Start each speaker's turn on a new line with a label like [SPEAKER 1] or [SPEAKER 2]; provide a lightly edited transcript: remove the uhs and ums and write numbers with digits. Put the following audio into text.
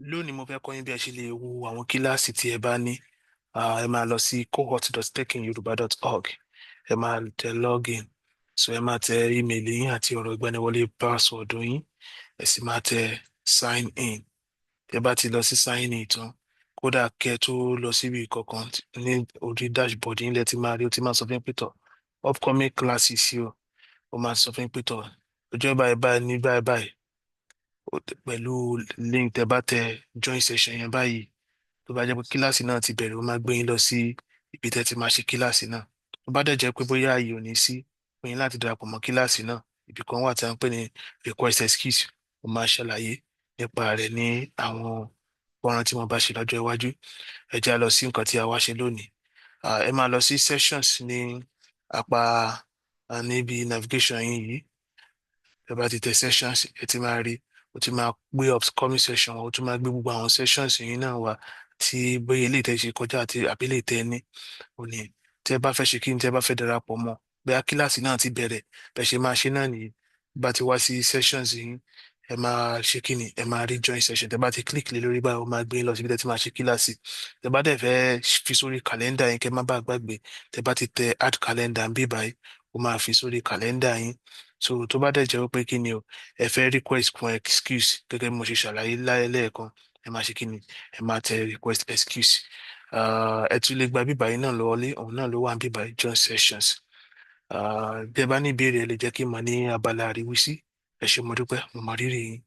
[SPEAKER 1] Lónìí mo fẹ́ kọ́ yín bí ẹ ṣe lè wo àwọn kíláàsì tí ẹ bá ní. Ẹ máa lọ sí cohort.techinyoruba.org. Ẹ máa tẹ login. So ẹ máa tẹ ímeèlì yín àti ọ̀rọ̀ ìgbaniwọlé password yín. Ẹ sì máa tẹ sign in. Tẹ bá ti lọ sí sign in tán, kódà kẹ́ tó lọ síbi kankan ní orí dashboard yín lẹ ti máa rí, ó ti máa sọ fún yín pé tọ̀ upcoming classes yìí o. Ó máa sọ fún yín pé tọ̀ ọjọ́ báyìí báyìí ní báyìí báyìí pẹ̀lú link tẹ bá tẹ join session yẹn báyìí, tó bá jẹ́ pé kíláàsì náà ti bẹ̀rẹ̀ ó máa gbé yín lọ sí ibi tẹ́ ti máa ṣe kíláàsì náà. Tó bá dẹ̀ jẹ́ pé bóyá ààyè ò ní sí fún yín láti darapọ̀ mọ́ kíláàsì náà, ibì kan wà tí a ń pè ní request excuse. Mo máa ṣàlàyé nípa rẹ̀ ní àwọn fọ́nrán tí mo bá ṣe lọ́jọ́ iwájú. Ẹ já lọ sí nǹkan tí a wá ṣe lónìí. Ẹ máa lọ sí sessions ní apá níbi navigation yín yìí. Ẹ bá ti tẹ sessions, ẹ ti máa rí, ó ti máa gbé upcoming session, ó tún máa gbé gbogbo àwọn sessions yìí náà wá tí bóyá eléyìí tẹ́ ṣe kọjá àti àbí eléyìí tẹ́ ní òní. Tẹ́ bá fẹ́ ṣe kí ni, tẹ́ bá fẹ́ darapọ̀ mọ́ bóyá kíláàsì náà ti bẹ̀rẹ̀, bẹ́ẹ̀ ṣe máa ṣe náà nìyí. Bá ti wá sí sessions yìí, ẹ máa ṣe kí ni, ẹ máa rí join session. Tẹ́ bá ti click lé lórí báyìí, ó máa gbé yín lọ síbi tẹ́ ti máa ṣe kíláàsì. Tẹ́ bá dẹ̀ fẹ́ fi sórí kàlẹ́ndà yín kẹ́ má bàa gbàgbé, tẹ́ bá ti tẹ add calendar ń bí báyìí, ó máa fi sórí kàlẹ́ndà yín. So tó bá dẹ̀ jẹ́ wípé kí ni o, ẹ fẹ́ request fún excuse gẹ́gẹ́ bí mo ṣe ṣàlàyé láyé lẹ́ẹ̀kan, ẹ máa ṣe kí ni, ẹ máa tẹ request excuse. Ẹ tún lè gba bíbá yìí náà lọ́wọ́lé, òun náà ló wà ní bíbá yìí join sessions. Bí ẹ bá ní ìbéèrè ẹ lè jẹ́ kí n mọ̀ ní abala àríwísí. Ẹ ṣé mo dúpẹ́, mo mọ rírì yín.